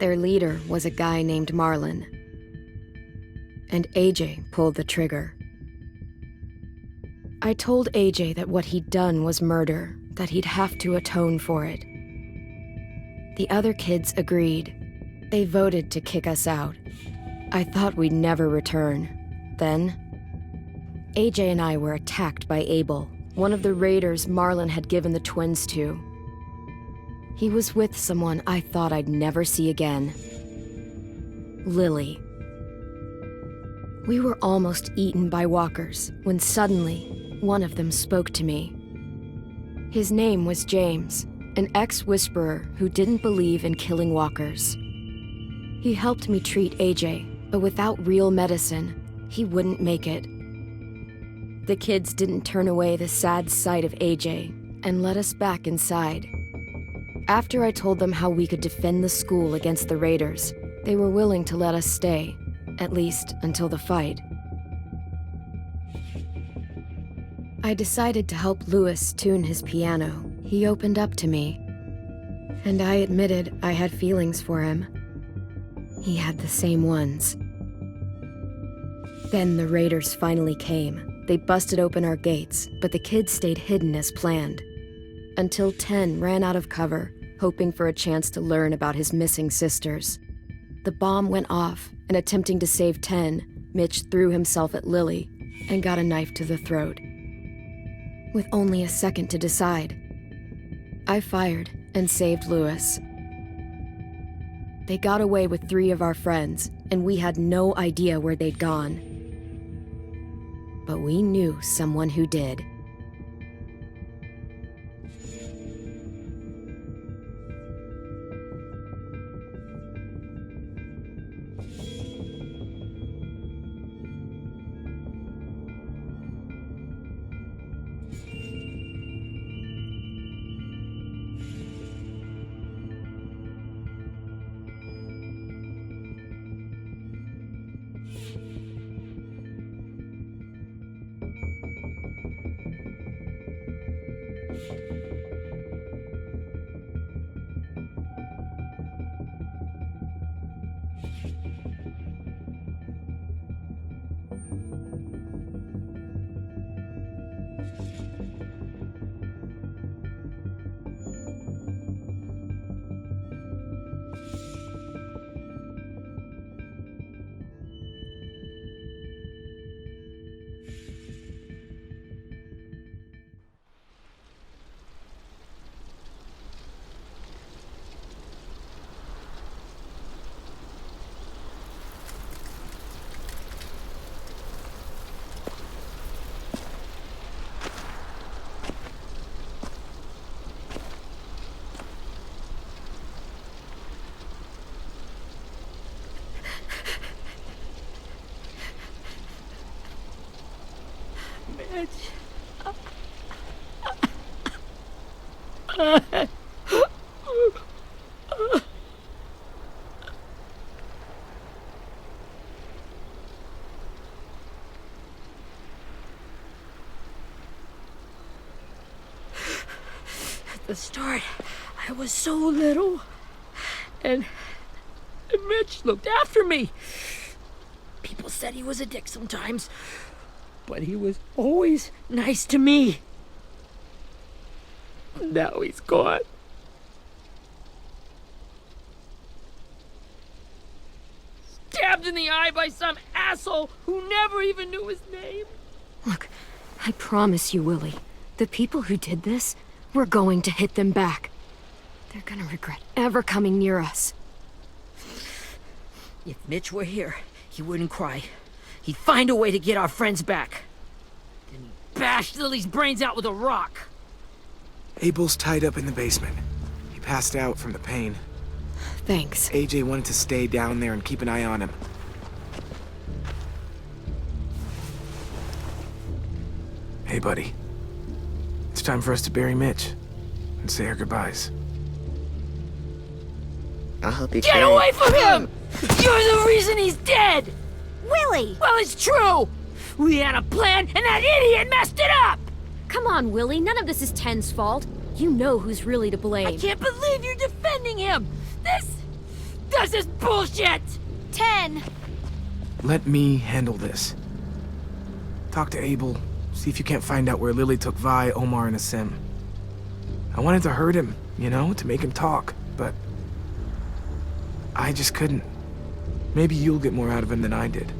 Their leader was a guy named Marlon. And AJ pulled the trigger. I told AJ that what he'd done was murder, that he'd have to atone for it. The other kids agreed. They voted to kick us out. I thought we'd never return. Then, AJ and I were attacked by Abel, one of the raiders Marlon had given the twins to. He was with someone I thought I'd never see again. Lily. We were almost eaten by walkers when suddenly one of them spoke to me. His name was James, an ex-whisperer who didn't believe in killing walkers. He helped me treat AJ, but without real medicine, he wouldn't make it. The kids didn't turn away the sad sight of AJ and let us back inside. After I told them how we could defend the school against the raiders, they were willing to let us stay, at least until the fight. I decided to help Louis tune his piano. He opened up to me, and I admitted I had feelings for him. He had the same ones. Then the raiders finally came. They busted open our gates, but the kids stayed hidden as planned. Until 10 ran out of cover, hoping for a chance to learn about his missing sisters. The bomb went off, and attempting to save 10, Mitch threw himself at Lily and got a knife to the throat. With only a second to decide, I fired and saved Louis. They got away with 3 of our friends, and we had no idea where they'd gone. But we knew someone who did. At the start, I was so little, and Mitch looked after me. People said he was a dick sometimes, but he was always nice to me. Now he's gone. Stabbed in the eye by some asshole who never even knew his name. Look, I promise you, Willie, the people who did this, we're going to hit them back. They're gonna regret ever coming near us. If Mitch were here, he wouldn't cry. He'd find a way to get our friends back. Then he'd bash Lily's brains out with a rock. Abel's tied up in the basement. He passed out from the pain. Thanks. AJ wanted to stay down there and keep an eye on him. Hey, buddy. It's time for us to bury Mitch and say our goodbyes. I'll help you Get carry away from him! You're the reason he's dead! Willie! Well, it's true! We had a plan, and that idiot messed it up! Come on, Willie, none of this is Ten's fault. You know who's really to blame. I can't believe you're defending him! This is bullshit! 10. Let me handle this. Talk to Abel. See if you can't find out where Lily took Vi, Omar, and Asim. I wanted to hurt him, you know, to make him talk, but I just couldn't. Maybe you'll get more out of him than I did.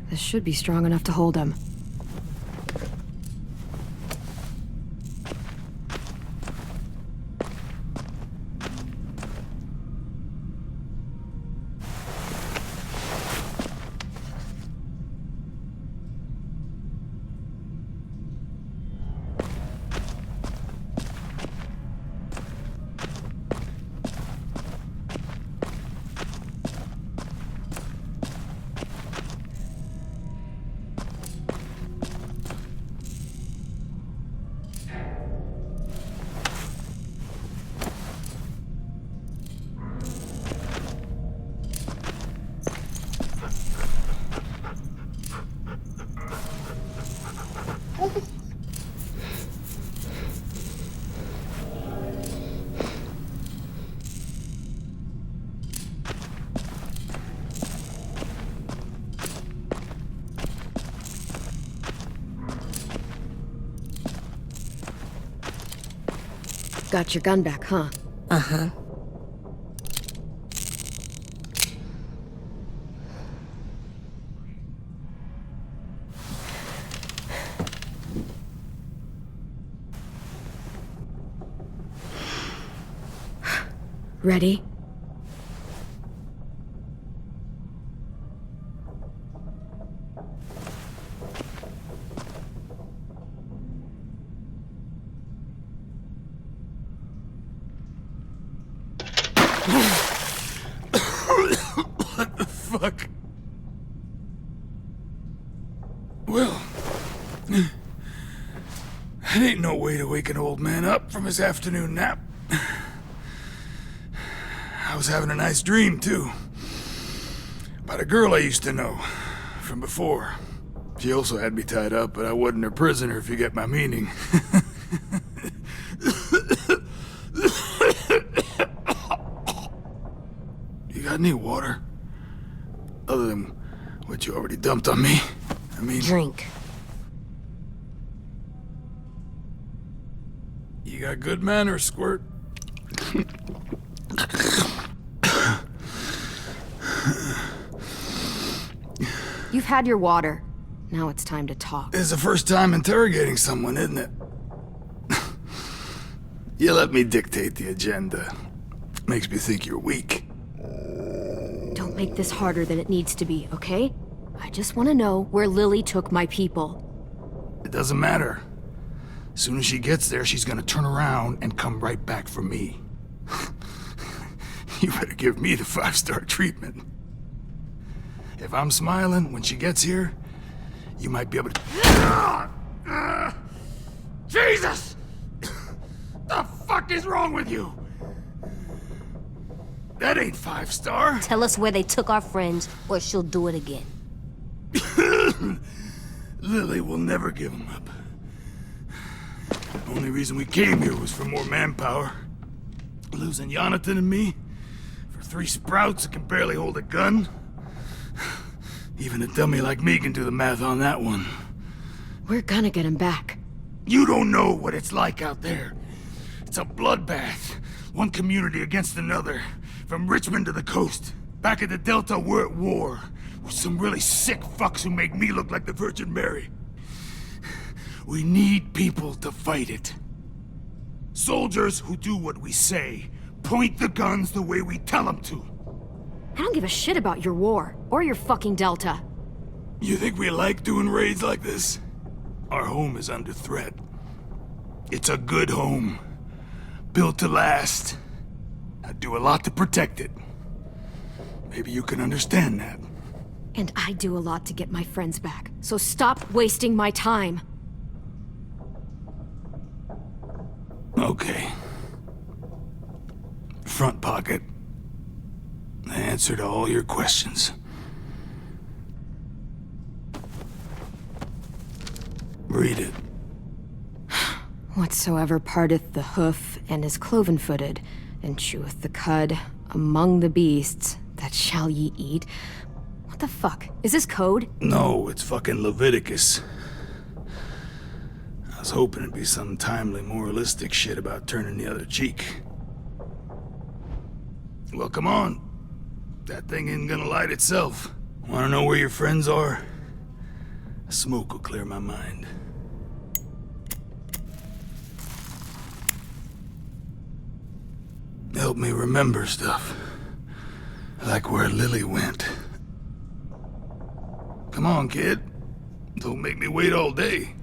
This should be strong enough to hold him. Got your gun back, huh? Uh-huh. Ready? What the fuck? Well, that ain't no way to wake an old man up from his afternoon nap. I was having a nice dream, too. About a girl I used to know from before. She also had me tied up, but I wasn't her prisoner, if you get my meaning. You got any water? Other than what you already dumped on me? I mean... Drink. You got good manners, Squirt. You've had your water. Now it's time to talk. It's the first time interrogating someone, isn't it? You let me dictate the agenda. Makes me think you're weak. Don't make this harder than it needs to be, okay? I just want to know where Lily took my people. It doesn't matter. As soon as she gets there, she's gonna turn around and come right back for me. You better give me the 5-star treatment. If I'm smiling when she gets here, you might be able to... Jesus! The fuck is wrong with you? That ain't 5-star. Tell us where they took our friends, or she'll do it again. Lily will never give them up. The only reason we came here was for more manpower. Losing Jonathan and me for 3 sprouts that can barely hold a gun. Even a dummy like me can do the math on that one. We're gonna get him back. You don't know what it's like out there. It's a bloodbath. One community against another. From Richmond to the coast. Back at the Delta, we're at war. With some really sick fucks who make me look like the Virgin Mary. We need people to fight it. Soldiers who do what we say. point the guns the way we tell them to. I don't give a shit about your war, or your fucking Delta. You think we like doing raids like this? Our home is under threat. It's a good home. Built to last. I do a lot to protect it. Maybe you can understand that. And I do a lot to get my friends back, so stop wasting my time. Okay. Front pocket. The answer to all your questions. Read it. Whatsoever parteth the hoof and is cloven-footed, and cheweth the cud among the beasts, that shall ye eat. What the fuck? Is this code? No, it's fucking Leviticus. I was hoping it'd be some timely, moralistic shit about turning the other cheek. Well, come on. That thing ain't gonna light itself. Wanna know where your friends are? Smoke will clear my mind. Help me remember stuff. Like where Lily went. Come on, kid. Don't make me wait all day.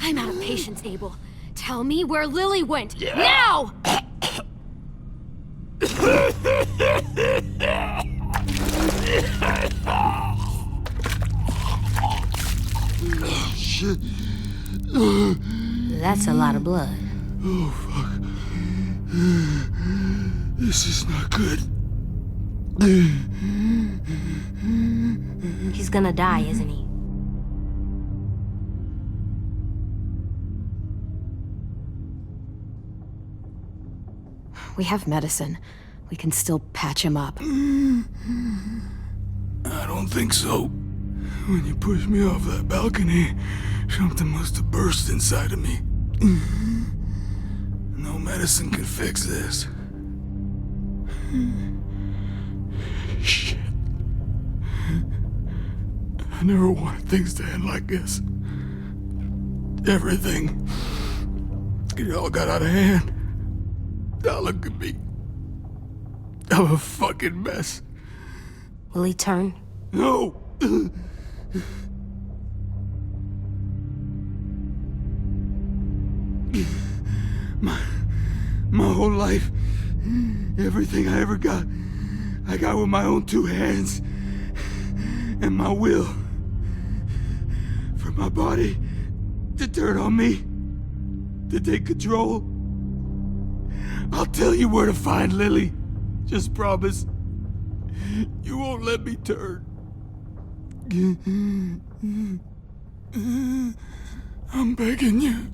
I'm out of patience, Abel. Tell me where Lily went. Now! Shit. That's a lot of blood. Oh, fuck. This is not good. He's gonna die, isn't he? We have medicine. We can still patch him up. I don't think so. When you pushed me off that balcony, something must have burst inside of me. No medicine can fix this. Shit. I never wanted things to end like this. Everything. It all got out of hand. Now look at me. I'm a fucking mess. Will he turn? No! My whole life, everything I ever got, I got with my own two hands and my will. For my body to turn on me, to take control. I'll tell you where to find Lily. Just promise. You won't let me turn. I'm begging you.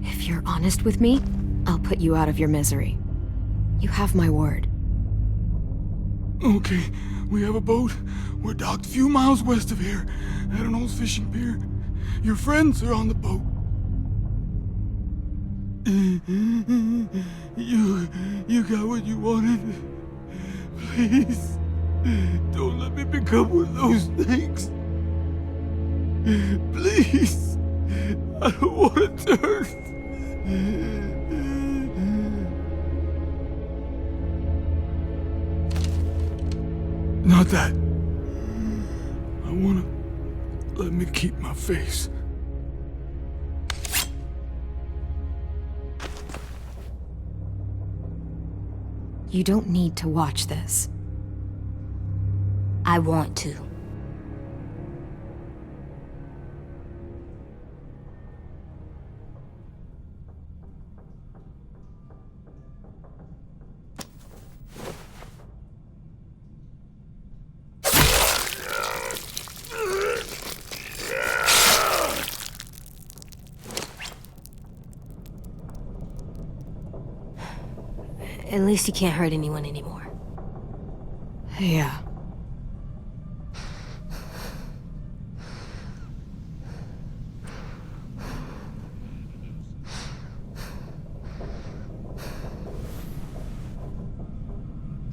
If you're honest with me, I'll put you out of your misery. You have my word. Okay, we have a boat. We're docked a few miles west of here, at an old fishing pier. Your friends are on the boat. You got what you wanted. Please, don't let me become one of those things. Please, I don't want to turn. Not that. I wanna let me keep my face. You don't need to watch this. I want to. At least he can't hurt anyone anymore. Yeah.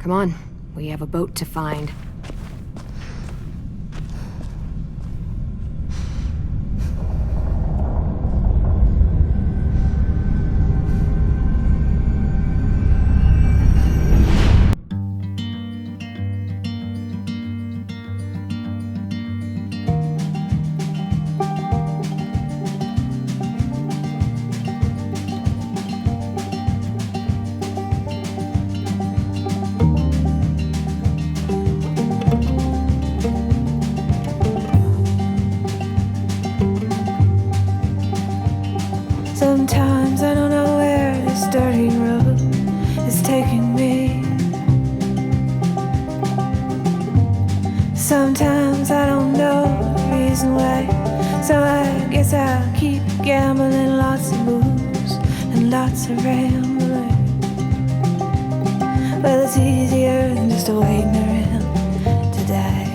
Come on, we have a boat to find. Sometimes I don't know the reason why, so I guess I'll keep gambling. Lots of moves and lots of rambling. Well, it's easier than just waiting around to die.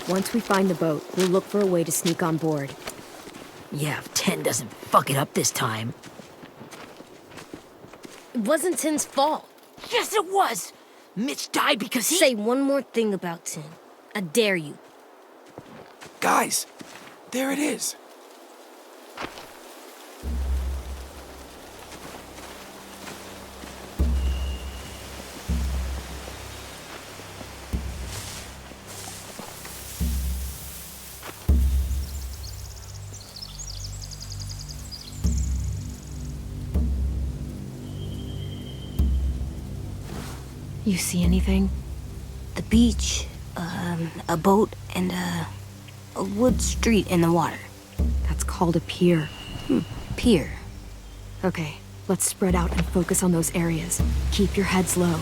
Once we find the boat, we'll look for a way to sneak on board. Yeah, if 10 doesn't fuck it up this time. It wasn't Tin's fault. Yes, it was! Mitch died because he... Say one more thing about Tin. I dare you. Guys, there it is. You see anything? The beach, a boat, and a wood street in the water. That's called a pier. Pier. Okay, let's spread out and focus on those areas. Keep your heads low.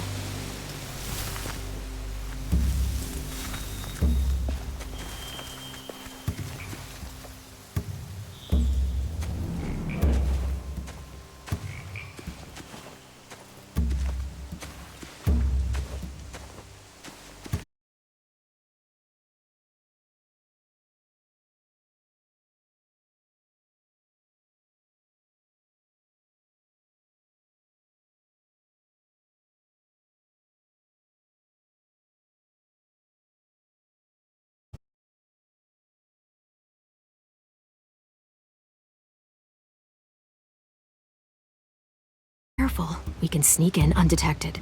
Careful, we can sneak in undetected.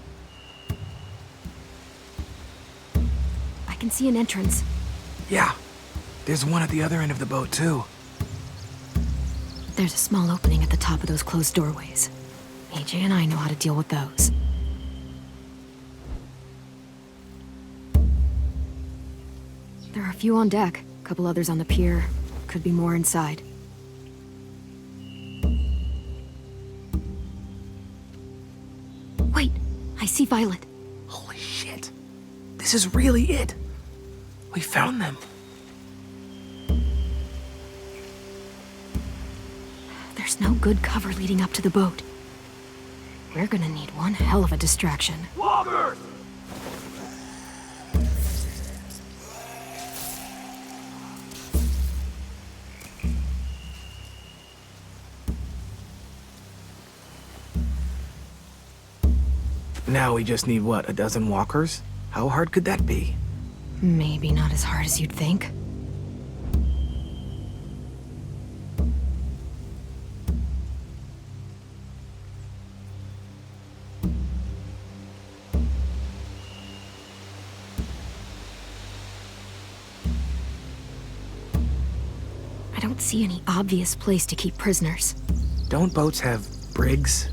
I can see an entrance. Yeah, there's one at the other end of the boat, too. There's a small opening at the top of those closed doorways. AJ and I know how to deal with those. There are a few on deck, a couple others on the pier. Could be more inside. Wait, I see Violet. Holy shit. This is really it. We found them. There's no good cover leading up to the boat. We're gonna need one hell of a distraction. Walker! Now we just need, what, a dozen walkers? How hard could that be? Maybe not as hard as you'd think. I don't see any obvious place to keep prisoners. Don't boats have brigs?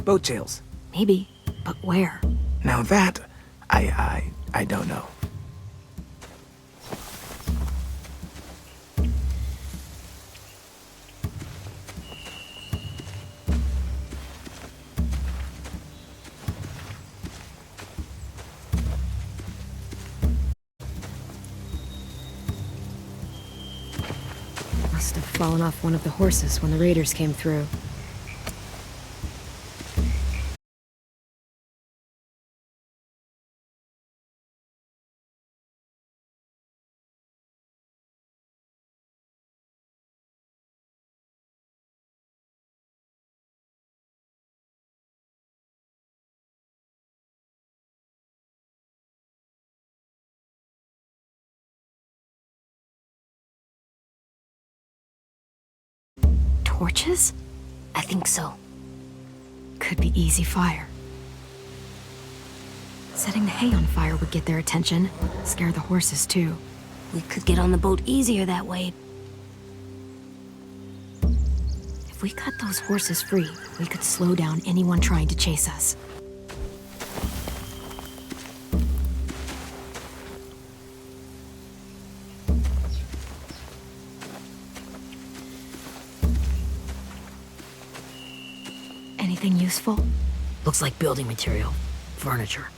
Boat jails. Maybe, but where? Now that, I don't know. Must have fallen off one of the horses when the raiders came through. Torches? I think so. Could be easy fire. Setting the hay on fire would get their attention. Scare the horses, too. We could get on the boat easier that way. If we cut those horses free, we could slow down anyone trying to chase us. Anything useful? Looks like building material. Furniture.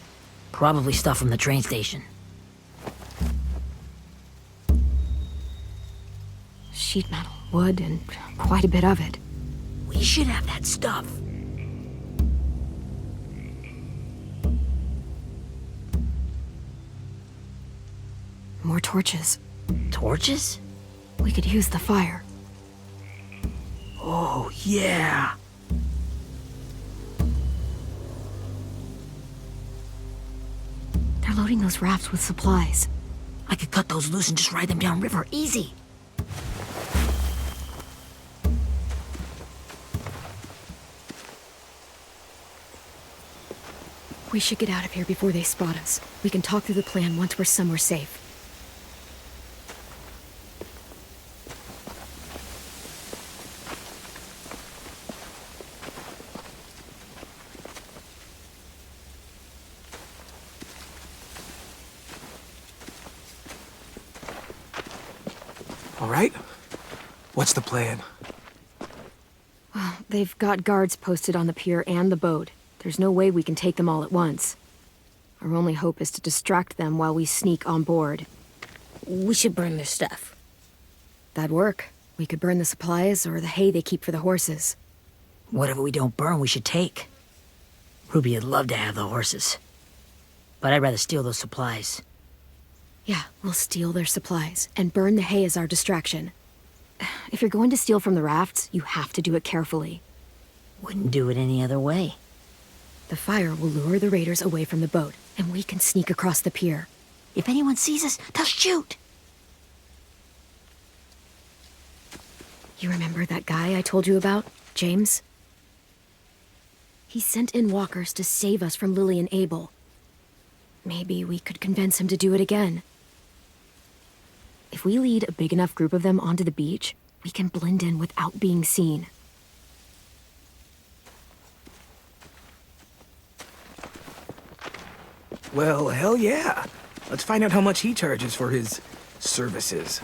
Probably stuff from the train station. Sheet metal, wood, and quite a bit of it. We should have that stuff. More torches. Torches? We could use the fire. Oh, yeah. They're loading those rafts with supplies. I could cut those loose and just ride them downriver. Easy. We should get out of here before they spot us. We can talk through the plan once we're somewhere safe. All right? What's the plan? They've got guards posted on the pier and the boat. There's no way we can take them all at once. Our only hope is to distract them while we sneak on board. We should burn their stuff. That'd work. We could burn the supplies or the hay they keep for the horses. Whatever we don't burn, we should take. Ruby would love to have the horses. But I'd rather steal those supplies. Yeah, we'll steal their supplies and burn the hay as our distraction. If you're going to steal from the rafts, you have to do it carefully. Wouldn't do it any other way. The fire will lure the raiders away from the boat, and we can sneak across the pier. If anyone sees us, they'll shoot. You remember that guy I told you about, James? He sent in walkers to save us from Lily and Abel. Maybe we could convince him to do it again. If we lead a big enough group of them onto the beach, we can blend in without being seen. Well, hell yeah. Let's find out how much he charges for his services.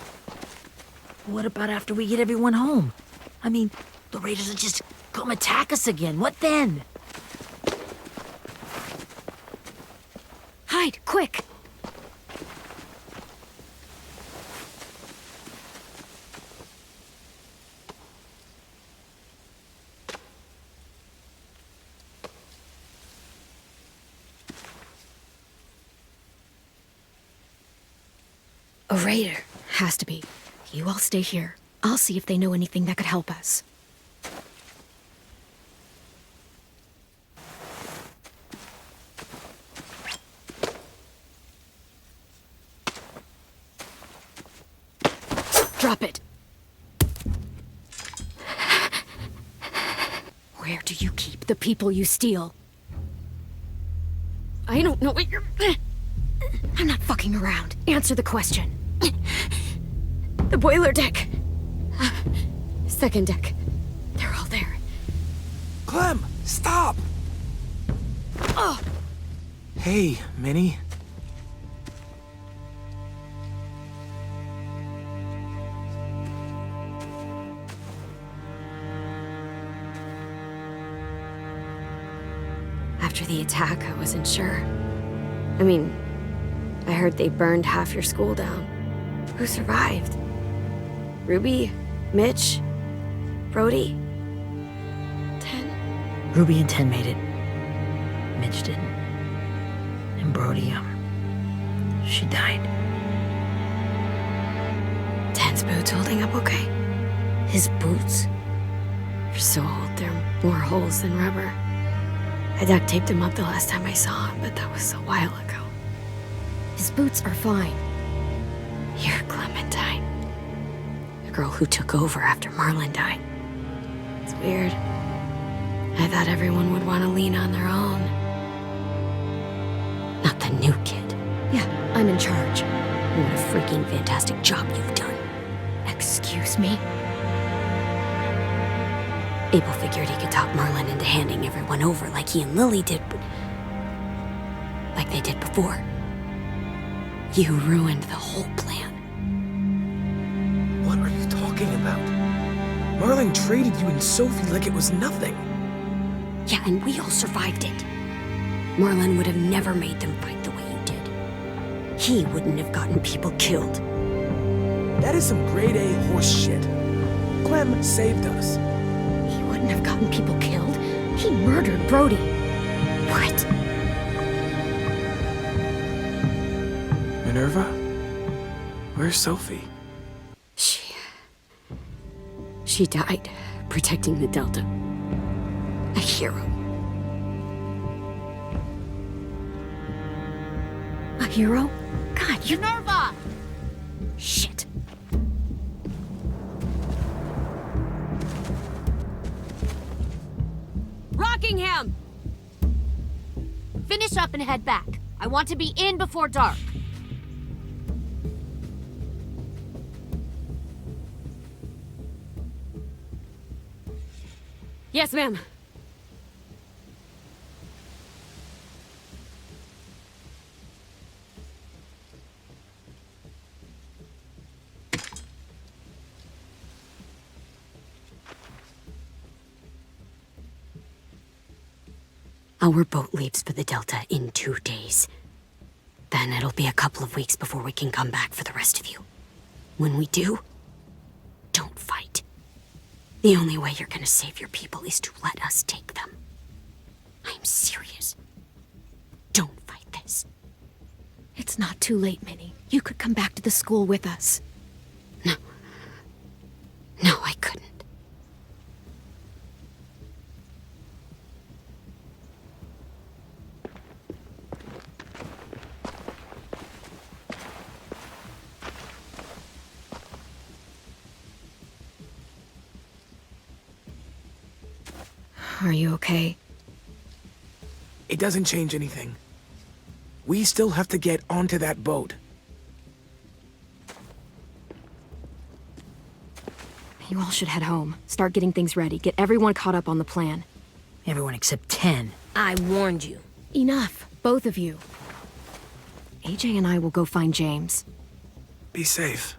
What about after we get everyone home? I mean, the raiders will just come attack us again. What then? Hide, quick! A raider. Has to be. You all stay here. I'll see if they know anything that could help us. Drop it. Where do you keep the people you steal? I don't know what you're... I'm not fucking around. Answer the question. The boiler deck. Second deck. They're all there. Clem, stop! Oh! Hey, Minnie. After the attack, I wasn't sure. I mean, I heard they burned half your school down. Who survived? Ruby? Mitch? Brody? Ten? Ruby and Ten made it. Mitch didn't. And Brody, she died. Ten's boots holding up okay? His boots? They're so old, there are more holes than rubber. I duct taped him up the last time I saw him, but that was a while ago. His boots are fine. You're Clementine. The girl who took over after Marlon died. weird. I thought everyone would want to lean on their own. Not the new kid. Yeah, I'm in charge. What a freaking fantastic job you've done. Excuse me? Abel figured he could talk Merlin into handing everyone over like he and Lily did, but... like they did before. You ruined the whole plan. What are you talking about? Merlin traded you and Sophie like it was nothing. Yeah, and we all survived it. Merlin would have never made them fight the way you did. He wouldn't have gotten people killed. That is some grade A horse shit. Clem saved us. He wouldn't have gotten people killed. He murdered Brody. What? Minerva? Where's Sophie? She died protecting the Delta. A hero. A hero? God, you... Minerva! Shit. Rockingham! Finish up and head back. I want to be in before dark. Yes, ma'am. Our boat leaves for the Delta in 2 days. Then it'll be a couple of weeks before we can come back for the rest of you. When we do, don't fight. The only way you're gonna save your people is to let us take them. I'm serious. Don't fight this. It's not too late, Minnie. You could come back to the school with us. No, I couldn't. Are you okay? It doesn't change anything. We still have to get onto that boat. You all should head home. Start getting things ready. Get everyone caught up on the plan. Everyone except 10. I warned you. Enough, both of you. AJ and I will go find James. Be safe.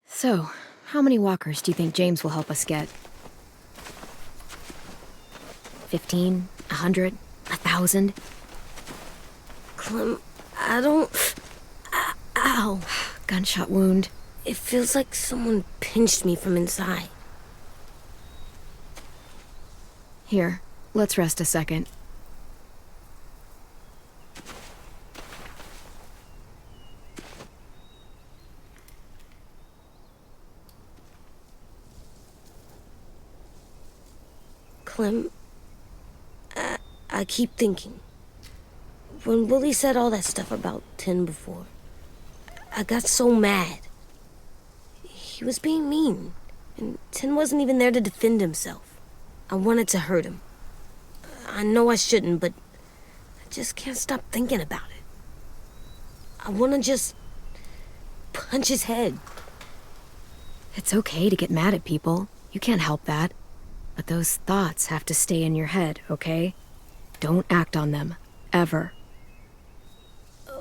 So, how many walkers do you think James will help us get? 15? 100? 1,000? Clem, I don't... Ow. Gunshot wound. It feels like someone pinched me from inside. Here, let's rest a second. Clem, I keep thinking. When Willie said all that stuff about Tin before, I got so mad. He was being mean, and Tin wasn't even there to defend himself. I wanted to hurt him. I know I shouldn't, but I just can't stop thinking about it. I want to just punch his head. It's okay to get mad at people. You can't help that. But those thoughts have to stay in your head, okay? Don't act on them. Ever.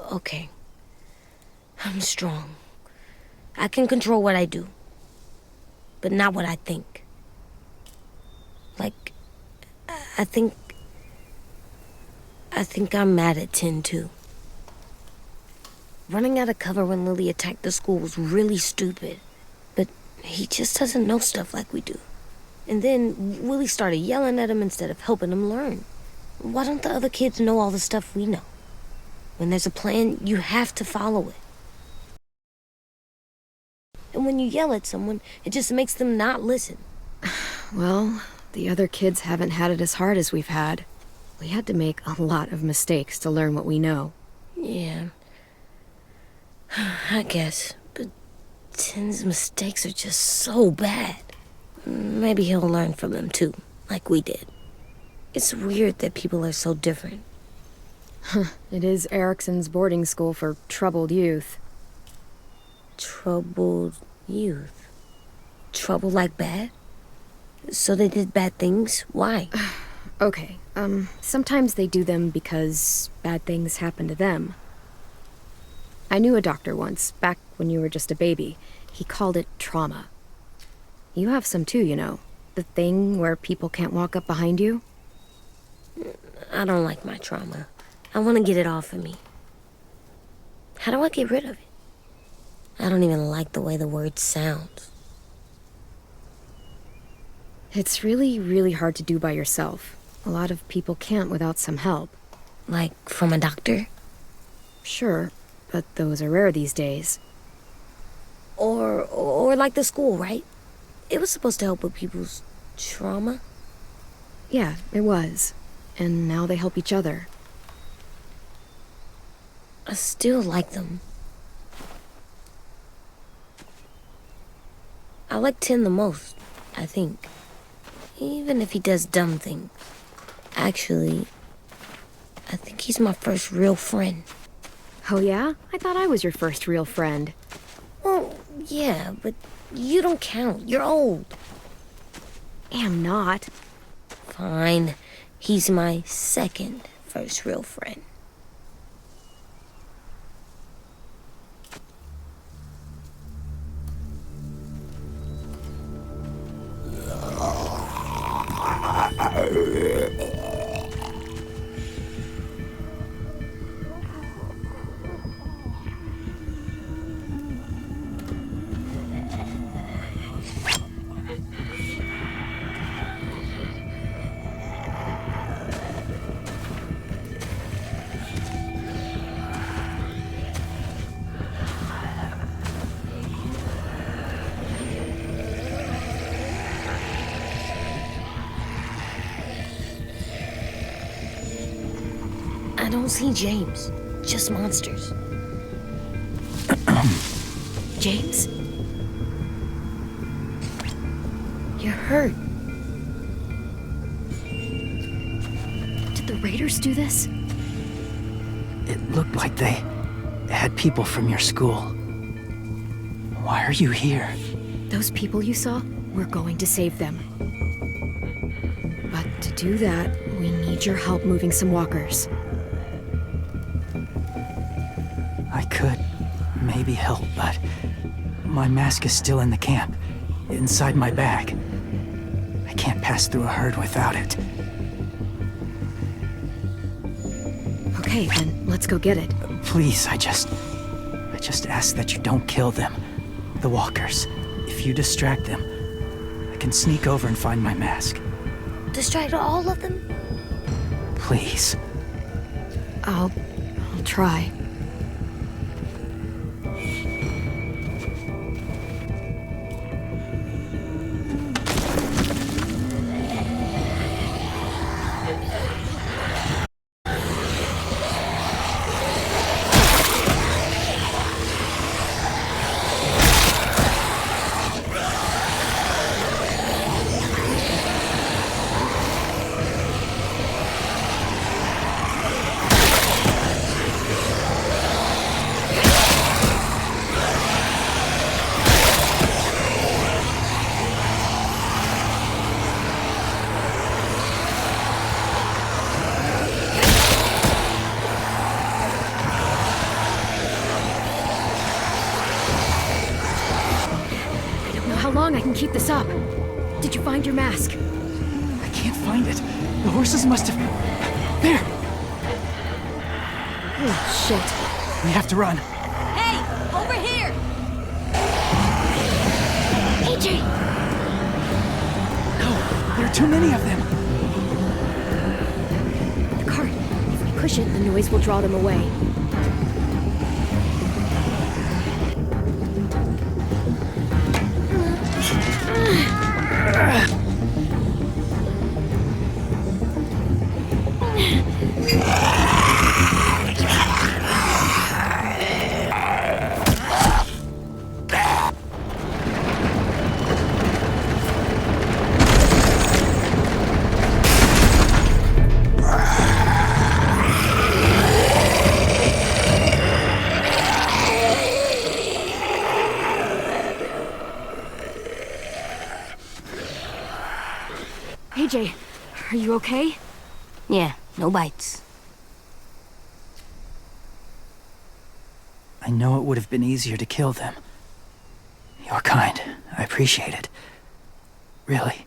Okay. I'm strong. I can control what I do. But not what I think. Like, I think I'm mad at Tin, too. Running out of cover when Lily attacked the school was really stupid. But he just doesn't know stuff like we do. And then Willie started yelling at him instead of helping him learn. Why don't the other kids know all the stuff we know? When there's a plan, you have to follow it. And when you yell at someone, it just makes them not listen. Well, the other kids haven't had it as hard as we've had. We had to make a lot of mistakes to learn what we know. Yeah. I guess. But Tin's mistakes are just so bad. Maybe he'll learn from them too, like we did. It's weird that people are so different. It is Erickson's boarding school for troubled youth. Troubled youth? Trouble like bad? So they did bad things? Why? Okay, sometimes they do them because bad things happen to them. I knew a doctor once, back when you were just a baby. He called it trauma. You have some too, you know. The thing where people can't walk up behind you. I don't like my trauma. I want to get it off of me. How do I get rid of it? I don't even like the way the word sounds. It's really, really hard to do by yourself. A lot of people can't without some help. Like from a doctor? Sure, but those are rare these days. Or like the school, right? It was supposed to help with people's trauma. Yeah, it was. And now they help each other. I still like them. I like Tin the most, I think. Even if he does dumb things. Actually, I think he's my first real friend. Oh yeah? I thought I was your first real friend. Well, yeah, but you don't count. You're old. Am not. Fine. He's my second first real friend. I don't see James, just monsters. James? You're hurt. Did the Raiders do this? It looked like they had people from your school. Why are you here? Those people you saw? We're going to save them. But to do that, we need your help moving some walkers. I could maybe help, but my mask is still in the camp, inside my bag. I can't pass through a herd without it. Okay, then let's go get it. Please, I just ask that you don't kill them. The walkers. If you distract them, I can sneak over and find my mask. Distract all of them? Please. I'll try. How long I can keep this up? Did you find your mask? I can't find it. The horses must have... There! Oh, shit. We have to run. Hey, over here! AJ! Go! too many of them. The cart. If we push it, the noise will draw them away. AJ, are you okay? Yeah, no bites. I know it would have been easier to kill them. You're kind. I appreciate it. Really.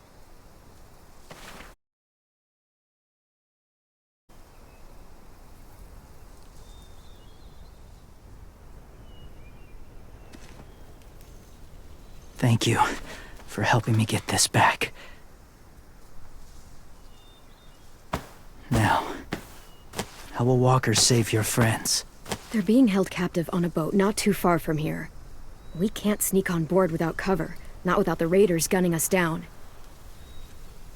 Thank you for helping me get this back. Now, how will Walker save your friends? They're being held captive on a boat not too far from here. We can't sneak on board without cover, not without the raiders gunning us down.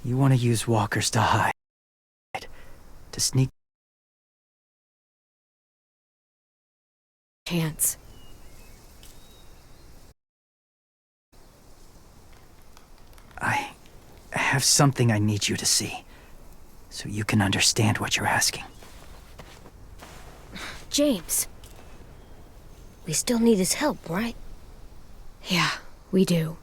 You want to use walkers to hide, to sneak. Chance. I have something I need you to see, so you can understand what you're asking. James. We still need his help, right? Yeah, we do.